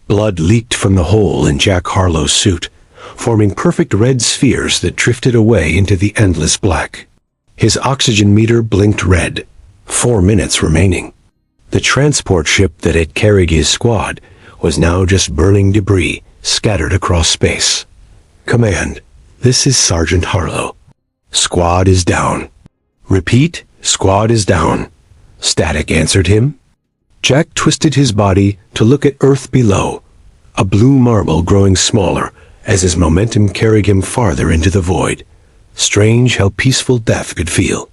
Blood leaked from the hole in Jack Harlow's suit, forming perfect red spheres that drifted away into the endless black. His oxygen meter blinked red. 4 minutes remaining. The transport ship that had carried his squad was now just burning debris scattered across space. Command, this is Sergeant Harlow. Squad is down. Repeat, squad is down. Static answered him. Jack twisted his body to look at Earth below, a blue marble growing smaller as his momentum carried him farther into the void. Strange how peaceful death could feel.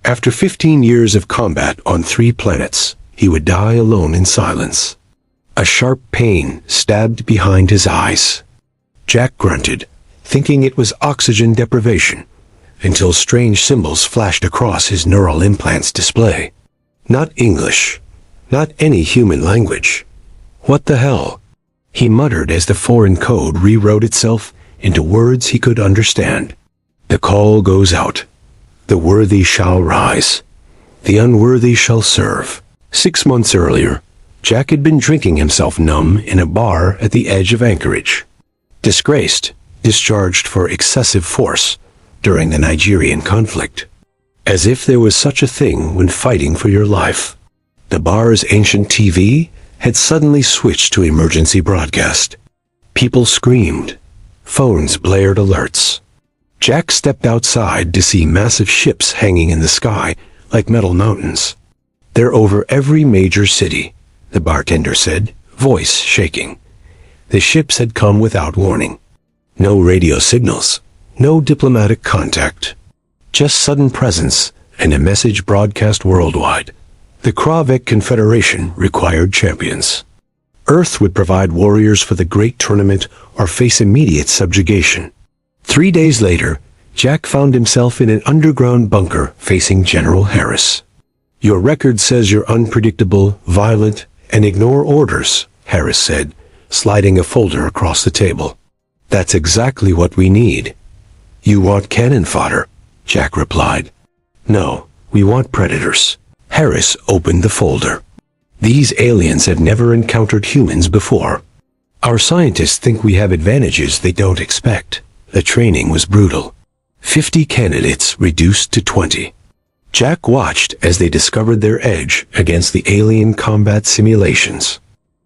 After 15 years of combat on 3 planets, he would die alone in silence. A sharp pain stabbed behind his eyes. Jack grunted, thinking it was oxygen deprivation, until strange symbols flashed across his neural implant's display. Not English. Not any human language. What the hell? He muttered as the foreign code rewrote itself into words he could understand. The call goes out. The worthy shall rise. The unworthy shall serve. 6 months earlier, Jack had been drinking himself numb in a bar at the edge of Anchorage. Disgraced, discharged for excessive force during the Nigerian conflict. As if there was such a thing when fighting for your life. The bar's ancient TV had suddenly switched to emergency broadcast. People screamed. Phones blared alerts. Jack stepped outside to see massive ships hanging in the sky like metal mountains. They're over every major city, the bartender said, voice shaking. The ships had come without warning. No radio signals, no diplomatic contact. Just sudden presence and a message broadcast worldwide. The Kravek Confederation required champions. Earth would provide warriors for the great tournament or face immediate subjugation. 3 days later, Jack found himself in an underground bunker facing General Harris. Your record says you're unpredictable, violent, and ignore orders, Harris said, sliding a folder across the table. That's exactly what we need. You want cannon fodder, Jack replied. No, we want predators. Harris opened the folder. These aliens have never encountered humans before. Our scientists think we have advantages they don't expect. The training was brutal. 50 candidates reduced to 20. Jack watched as they discovered their edge against the alien combat simulations.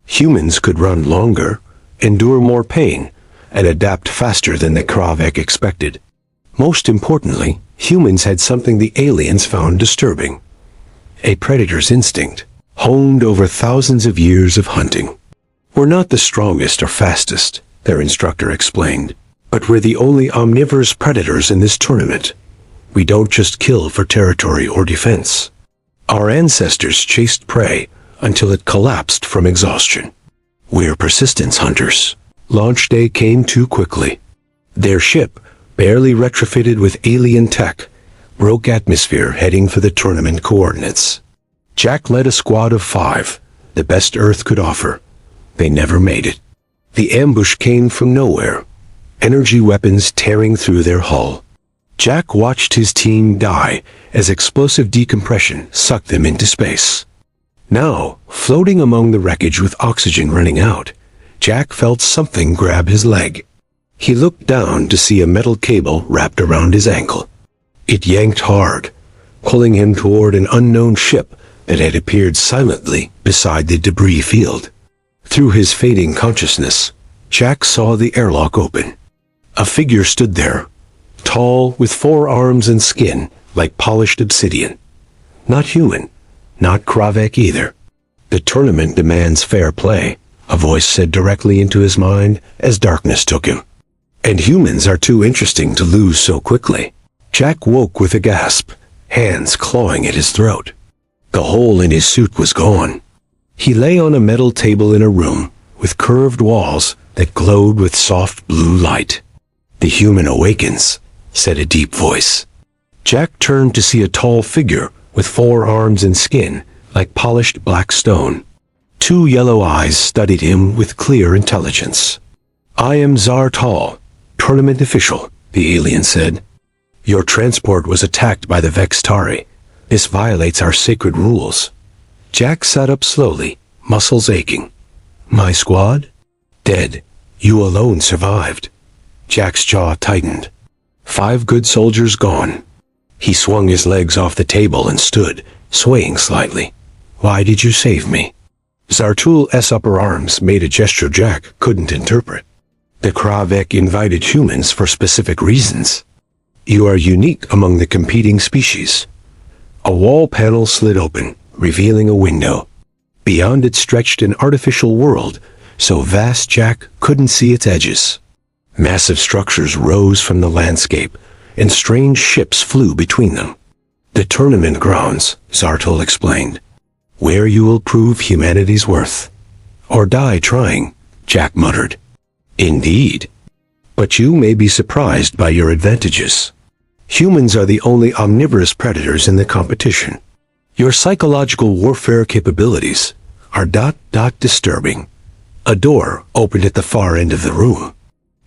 Humans could run longer, endure more pain, and adapt faster than the Kravek expected. Most importantly, humans had something the aliens found disturbing. A predator's instinct, honed over thousands of years of hunting. We're not the strongest or fastest, their instructor explained, but we're the only omnivorous predators in this tournament. We don't just kill for territory or defense. Our ancestors chased prey until it collapsed from exhaustion. We're persistence hunters. Launch day came too quickly. Their ship, barely retrofitted with alien tech, broke atmosphere heading for the tournament coordinates. Jack led a squad of 5, the best Earth could offer. They never made it. The ambush came from nowhere, energy weapons tearing through their hull. Jack watched his team die as explosive decompression sucked them into space. Now, floating among the wreckage with oxygen running out, Jack felt something grab his leg. He looked down to see a metal cable wrapped around his ankle. It yanked hard, pulling him toward an unknown ship that had appeared silently beside the debris field. Through his fading consciousness, Jack saw the airlock open. A figure stood there, tall, with 4 arms and skin like polished obsidian. Not human, not Kravek either. The tournament demands fair play, a voice said directly into his mind as darkness took him. And humans are too interesting to lose so quickly. Jack woke with a gasp, hands clawing at his throat. The hole in his suit was gone. He lay on a metal table in a room with curved walls that glowed with soft blue light. The human awakens, said a deep voice. Jack turned to see a tall figure with 4 arms and skin like polished black stone. 2 yellow eyes studied him with clear intelligence. I am Zartal, tournament official, the alien said. Your transport was attacked by the Vextari. This violates our sacred rules. Jack sat up slowly, muscles aching. My squad? Dead. You alone survived. Jack's jaw tightened. 5 good soldiers gone. He swung his legs off the table and stood, swaying slightly. Why did you save me? Zartul's upper arms made a gesture Jack couldn't interpret. The Kravek invited humans for specific reasons. You are unique among the competing species. A wall panel slid open, revealing a window. Beyond it stretched an artificial world, so vast Jack couldn't see its edges. Massive structures rose from the landscape, and strange ships flew between them. The tournament grounds, Zartul explained, where you will prove humanity's worth. Or die trying, Jack muttered. Indeed. But you may be surprised by your advantages. Humans are the only omnivorous predators in the competition. Your psychological warfare capabilities are disturbing. A door opened at the far end of the room.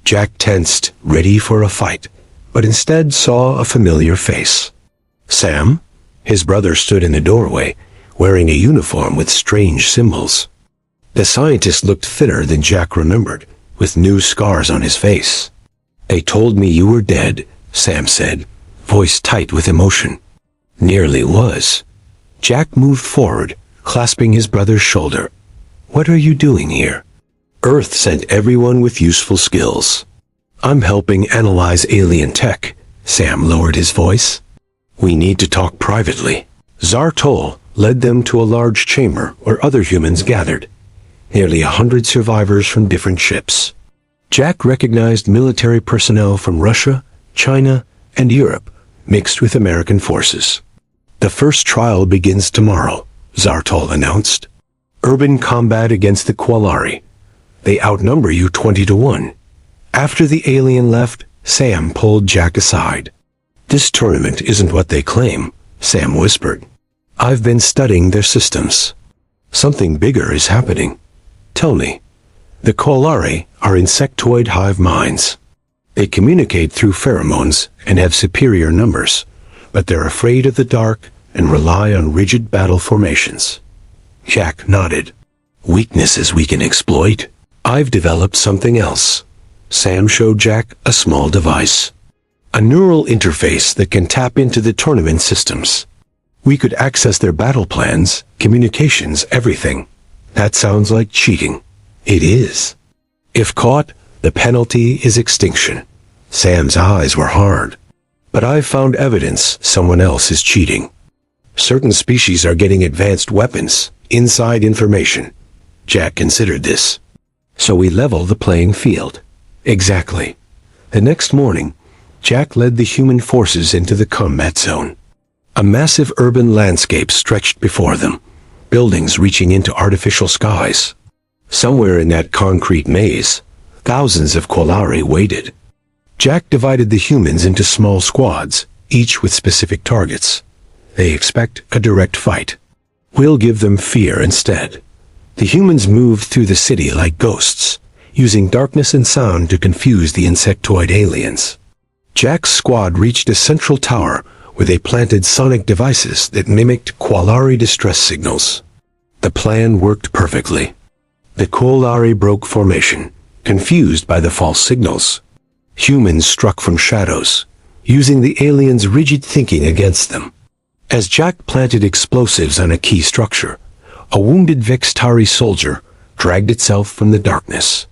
Jack tensed, ready for a fight, but instead saw a familiar face. Sam? His brother stood in the doorway, wearing a uniform with strange symbols. The scientist looked thinner than Jack remembered, with new scars on his face. They told me you were dead, Sam said, voice tight with emotion. Nearly was. Jack moved forward, clasping his brother's shoulder. What are you doing here? Earth sent everyone with useful skills. I'm helping analyze alien tech. Sam lowered his voice. We need to talk privately. Zartul led them to a large chamber where other humans gathered. Nearly 100 survivors from different ships. Jack recognized military personnel from Russia, China, and Europe, mixed with American forces. The first trial begins tomorrow, Zartul announced. Urban combat against the Qualari. They outnumber you 20-1. After the alien left, Sam pulled Jack aside. This tournament isn't what they claim, Sam whispered. I've been studying their systems. Something bigger is happening. Tell me. The Qualari are insectoid hive minds. They communicate through pheromones and have superior numbers, but they're afraid of the dark and rely on rigid battle formations. Jack nodded. Weaknesses we can exploit. I've developed something else. Sam showed Jack a small device. A neural interface that can tap into the tournament systems. We could access their battle plans, communications, everything. That sounds like cheating. It is. If caught, the penalty is extinction. Sam's eyes were hard. But I've found evidence someone else is cheating. Certain species are getting advanced weapons, inside information. Jack considered this. So we level the playing field. Exactly. The next morning, Jack led the human forces into the combat zone. A massive urban landscape stretched before them, buildings reaching into artificial skies. Somewhere in that concrete maze, thousands of Qualari waited. Jack divided the humans into small squads, each with specific targets. They expect a direct fight. We'll give them fear instead. The humans moved through the city like ghosts, using darkness and sound to confuse the insectoid aliens. Jack's squad reached a central tower where they planted sonic devices that mimicked Qualari distress signals. The plan worked perfectly. The Qualari broke formation, confused by the false signals. Humans struck from shadows, using the aliens' rigid thinking against them. As Jack planted explosives on a key structure, a wounded Vextari soldier dragged itself from the darkness.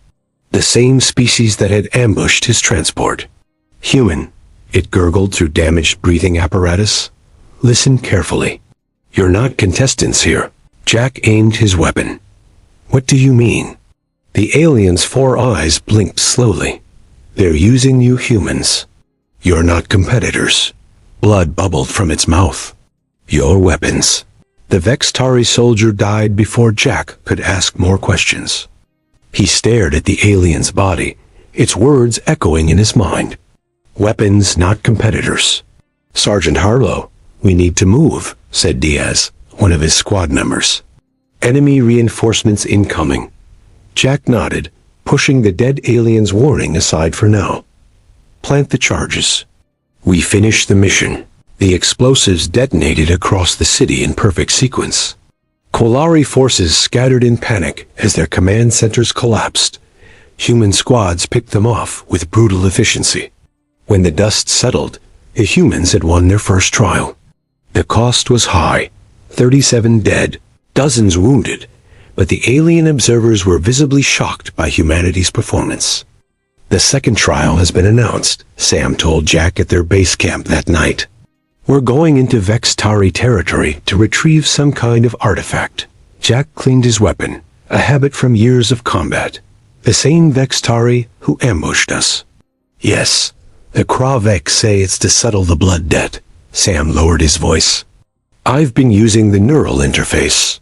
The same species that had ambushed his transport. Human, it gurgled through damaged breathing apparatus. Listen carefully. You're not contestants here. Jack aimed his weapon. What do you mean? The alien's 4 eyes blinked slowly. They're using you humans. You're not competitors. Blood bubbled from its mouth. Your weapons. The Vextari soldier died before Jack could ask more questions. He stared at the alien's body, its words echoing in his mind. Weapons, not competitors. Sergeant Harlow, we need to move, said Diaz, one of his squad members. Enemy reinforcements incoming. Jack nodded, pushing the dead alien's warning aside for now. Plant the charges. We finished the mission. The explosives detonated across the city in perfect sequence. Qualari forces scattered in panic as their command centers collapsed. Human squads picked them off with brutal efficiency. When the dust settled, the humans had won their first trial. The cost was high, 37 dead, dozens wounded, but the alien observers were visibly shocked by humanity's performance. The second trial has been announced, Sam told Jack at their base camp that night. We're going into Vextari territory to retrieve some kind of artifact. Jack cleaned his weapon, a habit from years of combat. The same Vextari who ambushed us. Yes, the Kravek say it's to settle the blood debt. Sam lowered his voice. I've been using the neural interface.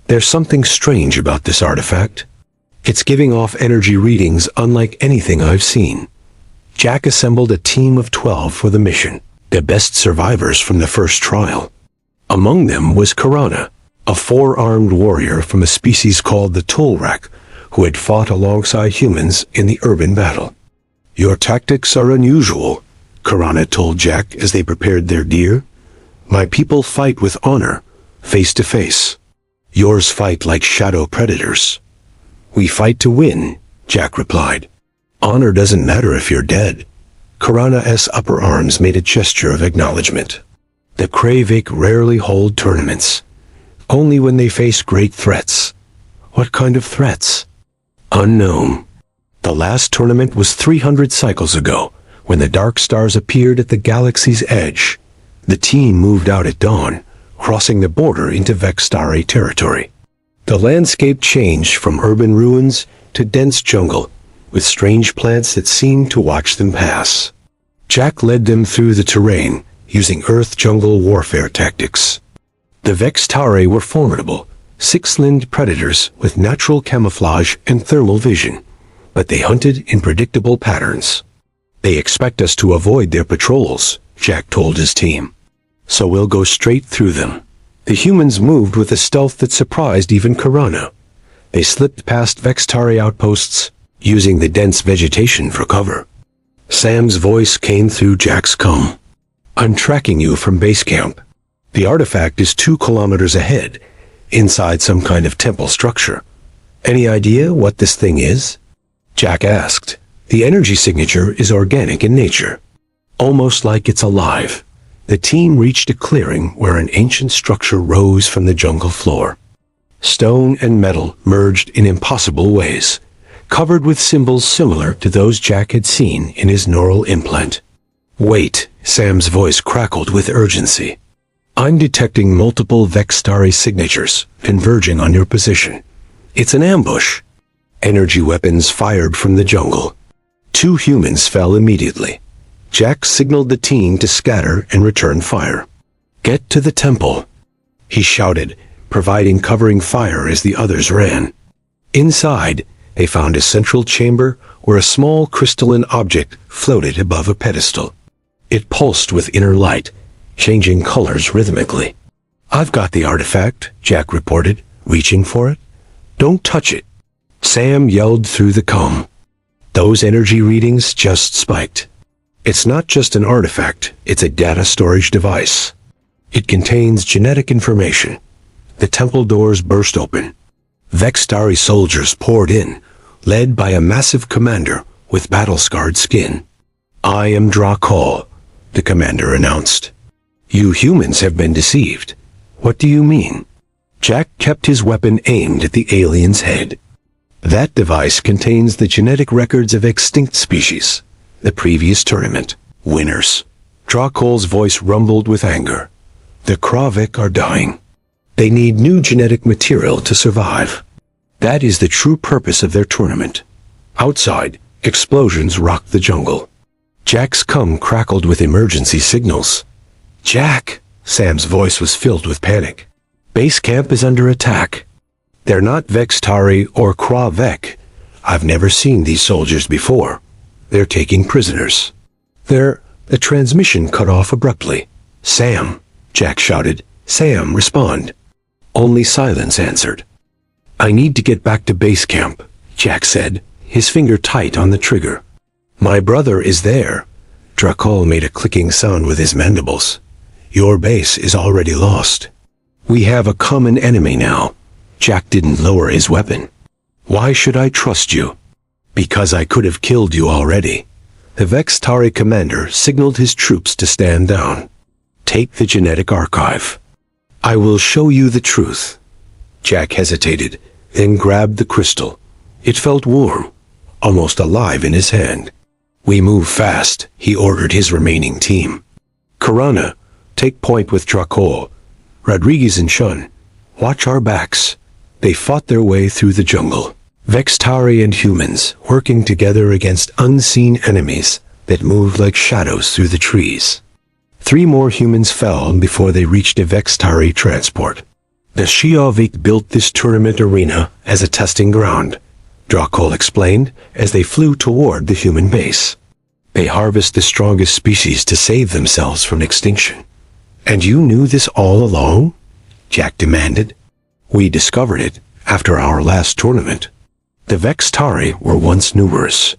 There's something strange about this artifact. It's giving off energy readings unlike anything I've seen. Jack assembled a team of 12 for the mission, the best survivors from the first trial. Among them was Karana, a four-armed warrior from a species called the Tolrak, who had fought alongside humans in the urban battle. Your tactics are unusual, Karana told Jack as they prepared their gear. My people fight with honor, face to face. Yours fight like shadow predators. We fight to win, Jack replied. Honor doesn't matter if you're dead. Karana's upper arms made a gesture of acknowledgement. The Kravik rarely hold tournaments. Only when they face great threats. What kind of threats? Unknown. The last tournament was 300 cycles ago, when the dark stars appeared at the galaxy's edge. The team moved out at dawn, crossing the border into Vextari territory. The landscape changed from urban ruins to dense jungle, with strange plants that seemed to watch them pass. Jack led them through the terrain, using Earth-jungle warfare tactics. The Vextari were formidable, six-limbed predators with natural camouflage and thermal vision, but they hunted in predictable patterns. They expect us to avoid their patrols, Jack told his team. So we'll go straight through them. The humans moved with a stealth that surprised even Karana. They slipped past Vextari outposts, using the dense vegetation for cover. Sam's voice came through Jack's comms. I'm tracking you from base camp. The artifact is 2 kilometers ahead, inside some kind of temple structure. Any idea what this thing is? Jack asked. The energy signature is organic in nature, almost like it's alive. The team reached a clearing where an ancient structure rose from the jungle floor. Stone and metal merged in impossible ways, covered with symbols similar to those Jack had seen in his neural implant. Wait, Sam's voice crackled with urgency. I'm detecting multiple Vextari signatures converging on your position. It's an ambush. Energy weapons fired from the jungle. 2 humans fell immediately. Jack signaled the team to scatter and return fire. Get to the temple, he shouted, providing covering fire as the others ran. Inside, they found a central chamber where a small crystalline object floated above a pedestal. It pulsed with inner light, changing colors rhythmically. I've got the artifact, Jack reported, reaching for it. Don't touch it. Sam yelled through the comm. Those energy readings just spiked. It's not just an artifact, it's a data storage device. It contains genetic information. The temple doors burst open. Vextari soldiers poured in, led by a massive commander with battle-scarred skin. I am Drakal, the commander announced. You humans have been deceived. What do you mean? Jack kept his weapon aimed at the alien's head. That device contains the genetic records of extinct species. The previous tournament. Winners. Drakal's voice rumbled with anger. The Kravik are dying. They need new genetic material to survive. That is the true purpose of their tournament. Outside, explosions rocked the jungle. Jack's comm crackled with emergency signals. Jack! Sam's voice was filled with panic. Base camp is under attack. They're not Vextari or Kravik. I've never seen these soldiers before. They're taking prisoners. The transmission cut off abruptly. Sam, Jack shouted. Sam, respond. Only silence answered. I need to get back to base camp, Jack said, his finger tight on the trigger. My brother is there. Drakal made a clicking sound with his mandibles. Your base is already lost. We have a common enemy now. Jack didn't lower his weapon. Why should I trust you? Because I could have killed you already. The Vextari commander signaled his troops to stand down. Take the genetic archive. I will show you the truth. Jack hesitated, then grabbed the crystal. It felt warm, almost alive in his hand. We move fast, he ordered his remaining team. Karana, take point with Dracul. Rodriguez and Shun, watch our backs. They fought their way through the jungle. Vextari and humans working together against unseen enemies that moved like shadows through the trees. 3 more humans fell before they reached a Vextari transport. The SciFI built this tournament arena as a testing ground, Dracul explained as they flew toward the human base. They harvest the strongest species to save themselves from extinction. And you knew this all along? Jack demanded. We discovered it after our last tournament. The Vextari were once numerous.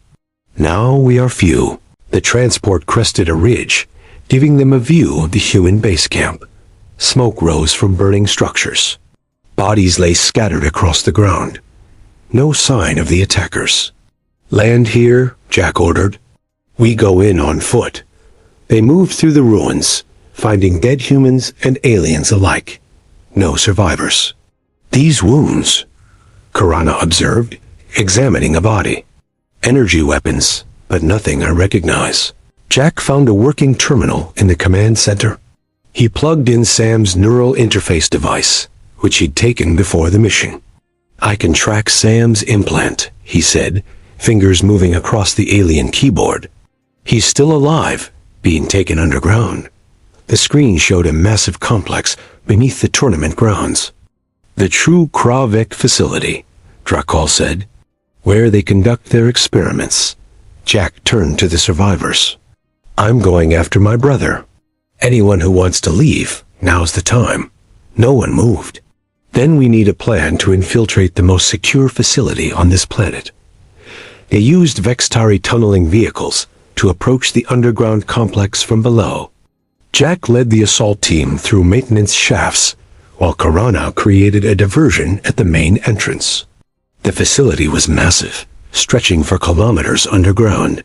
Now we are few. The transport crested a ridge, giving them a view of the human base camp. Smoke rose from burning structures. Bodies lay scattered across the ground. No sign of the attackers. Land here, Jack ordered. We go in on foot. They moved through the ruins, finding dead humans and aliens alike. No survivors. These wounds, Karana observed, examining a body. Energy weapons, but nothing I recognize. Jack found a working terminal in the command center. He plugged in Sam's neural interface device, which he'd taken before the mission. I can track Sam's implant, he said, fingers moving across the alien keyboard. He's still alive, being taken underground. The screen showed a massive complex beneath the tournament grounds. The true Kravik facility, Dracul said, where they conduct their experiments. Jack turned to the survivors. I'm going after my brother. Anyone who wants to leave, now's the time. No one moved. Then we need a plan to infiltrate the most secure facility on this planet. They used Vextari tunneling vehicles to approach the underground complex from below. Jack led the assault team through maintenance shafts, while Karana created a diversion at the main entrance. The facility was massive, stretching for kilometers underground.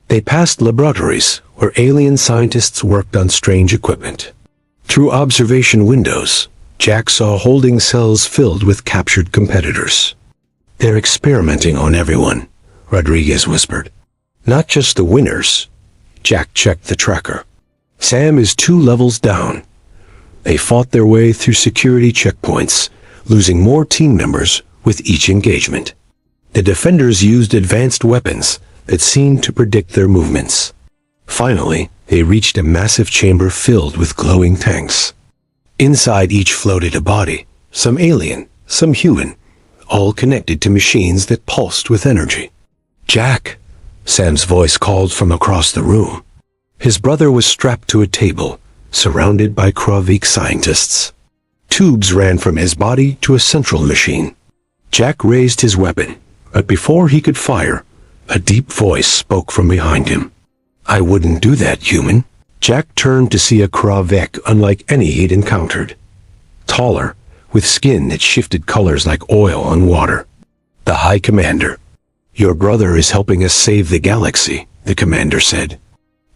They passed laboratories where alien scientists worked on strange equipment. Through observation windows, Jack saw holding cells filled with captured competitors. They're experimenting on everyone, Rodriguez whispered. Not just the winners. Jack checked the tracker. Sam is 2 levels down. They fought their way through security checkpoints, losing more team members with each engagement. The defenders used advanced weapons that seemed to predict their movements. Finally, they reached a massive chamber filled with glowing tanks. Inside each floated a body, some alien, some human, all connected to machines that pulsed with energy. Jack, Sam's voice called from across the room. His brother was strapped to a table, surrounded by Kravik scientists. Tubes ran from his body to a central machine. Jack raised his weapon, but before he could fire, a deep voice spoke from behind him. I wouldn't do that, human. Jack turned to see a Kravik unlike any he'd encountered. Taller, with skin that shifted colors like oil on water. The High Commander. Your brother is helping us save the galaxy, the commander said.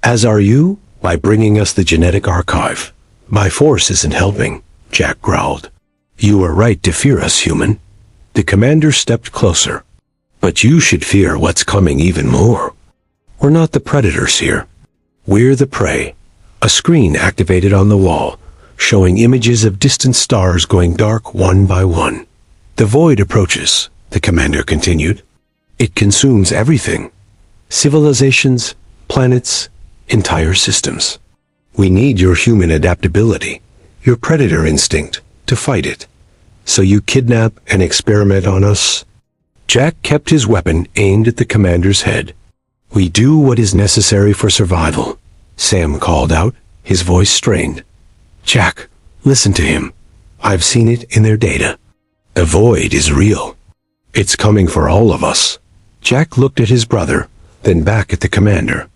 As are you, by bringing us the genetic archive. My force isn't helping, Jack growled. You are right to fear us, human. The commander stepped closer. But you should fear what's coming even more. We're not the predators here. We're the prey. A screen activated on the wall, showing images of distant stars going dark one by one. The void approaches, the commander continued. It consumes everything. Civilizations, planets, entire systems. We need your human adaptability, your predator instinct, to fight it. So you kidnap and experiment on us? Jack kept his weapon aimed at the commander's head. We do what is necessary for survival, Sam called out, his voice strained. Jack, listen to him. I've seen it in their data. The void is real. It's coming for all of us. Jack looked at his brother, then back at the commander.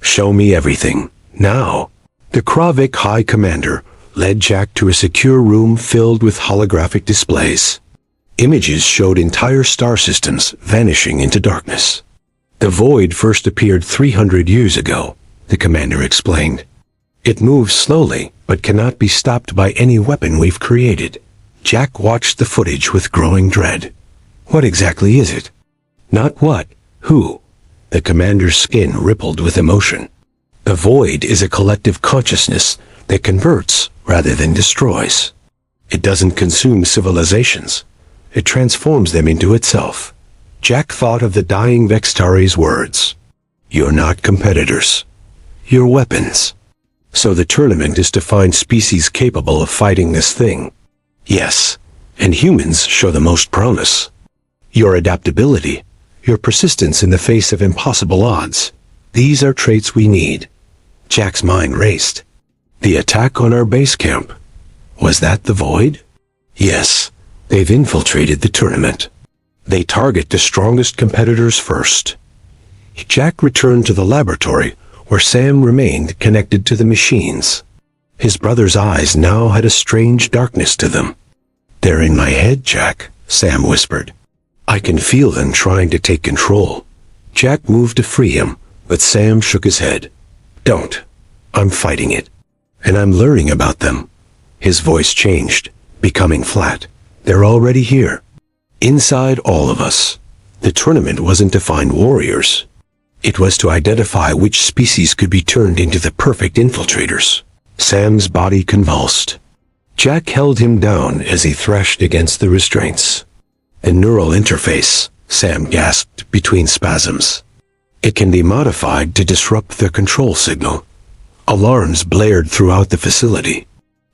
Show me everything, now. The Kravik High Commander led Jack to a secure room filled with holographic displays. Images showed entire star systems vanishing into darkness. The void first appeared 300 years ago, the commander explained. It moves slowly, but cannot be stopped by any weapon we've created. Jack watched the footage with growing dread. What exactly is it? Not what, who? The commander's skin rippled with emotion. The void is a collective consciousness that converts rather than destroys. It doesn't consume civilizations. It transforms them into itself. Jack thought of the dying Vextari's words. You're not competitors. You're weapons. So the tournament is to find species capable of fighting this thing. Yes, and humans show the most promise. Your adaptability, your persistence in the face of impossible odds, these are traits we need. Jack's mind raced. The attack on our base camp. Was that the void? Yes, they've infiltrated the tournament. They target the strongest competitors first. Jack returned to the laboratory, where Sam remained connected to the machines. His brother's eyes now had a strange darkness to them. They're in my head, Jack, Sam whispered. I can feel them trying to take control. Jack moved to free him, but Sam shook his head. Don't. I'm fighting it. And I'm learning about them. His voice changed, becoming flat. They're already here. Inside all of us. The tournament wasn't to find warriors. It was to identify which species could be turned into the perfect infiltrators. Sam's body convulsed. Jack held him down as he thrashed against the restraints. A neural interface, Sam gasped between spasms. It can be modified to disrupt the control signal. Alarms blared throughout the facility.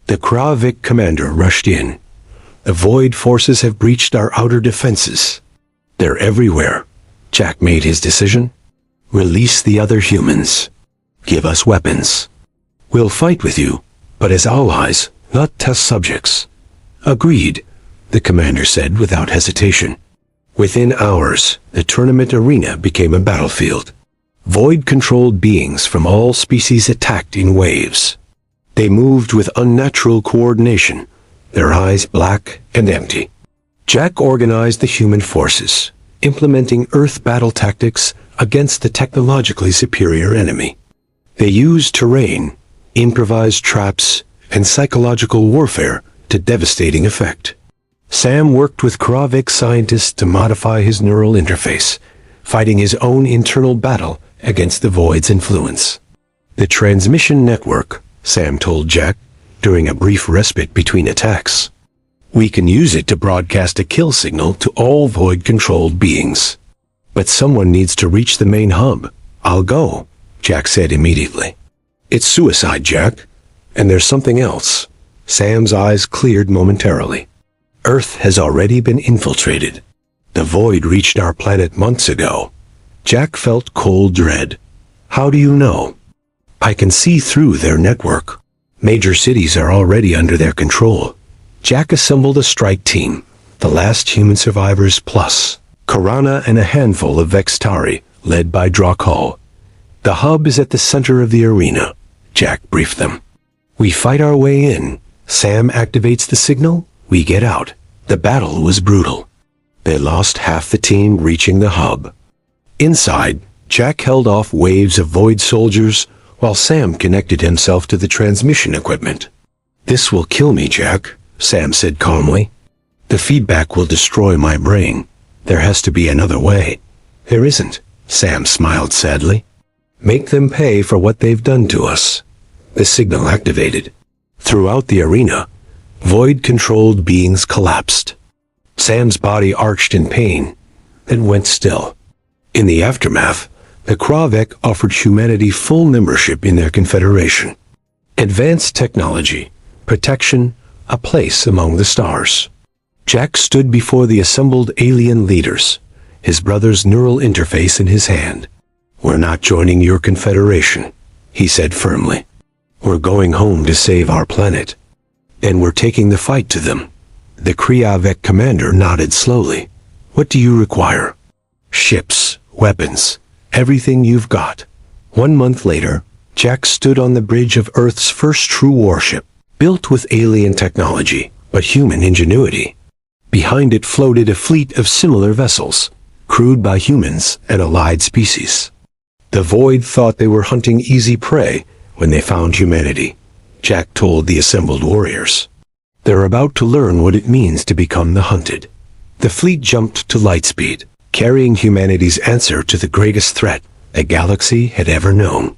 The Kravik commander rushed in. The void forces have breached our outer defenses. They're everywhere. Jack made his decision. Release the other humans. Give us weapons. We'll fight with you, but as allies, not test subjects. Agreed, the commander said without hesitation. Within hours, the tournament arena became a battlefield. Void-controlled beings from all species attacked in waves. They moved with unnatural coordination, their eyes black and empty. Jack organized the human forces, implementing Earth battle tactics against the technologically superior enemy. They used terrain, improvised traps, and psychological warfare to devastating effect. Sam worked with Kravik scientists to modify his neural interface, fighting his own internal battle against the Void's influence. The transmission network, Sam told Jack, during a brief respite between attacks. We can use it to broadcast a kill signal to all Void-controlled beings. But someone needs to reach the main hub. I'll go, Jack said immediately. It's suicide, Jack. And there's something else. Sam's eyes cleared momentarily. Earth has already been infiltrated. The Void reached our planet months ago. Jack felt cold dread. How do you know? I can see through their network. Major cities are already under their control. Jack assembled a strike team, the last human survivors plus Karana and a handful of Vextari, led by Drakal. The hub is at the center of the arena, Jack briefed them. We fight our way in. Sam activates the signal, we get out. The battle was brutal. They lost half the team reaching the hub. Inside, Jack held off waves of Void soldiers while Sam connected himself to the transmission equipment. This will kill me, Jack, Sam said calmly. The feedback will destroy my brain. There has to be another way. There isn't, Sam smiled sadly. Make them pay for what they've done to us. The signal activated. Throughout the arena, Void-controlled beings collapsed. Sam's body arched in pain, then went still. In the aftermath, the Kravik offered humanity full membership in their confederation. Advanced technology, protection, a place among the stars. Jack stood before the assembled alien leaders, his brother's neural interface in his hand. We're not joining your confederation, he said firmly. We're going home to save our planet. And we're taking the fight to them. The Kravik commander nodded slowly. What do you require? Ships, weapons, everything you've got. 1 month later, Jack stood on the bridge of Earth's first true warship, built with alien technology, but human ingenuity. Behind it floated a fleet of similar vessels, crewed by humans and allied species. The Void thought they were hunting easy prey when they found humanity, Jack told the assembled warriors. They're about to learn what it means to become the hunted. The fleet jumped to lightspeed, carrying humanity's answer to the greatest threat a galaxy had ever known.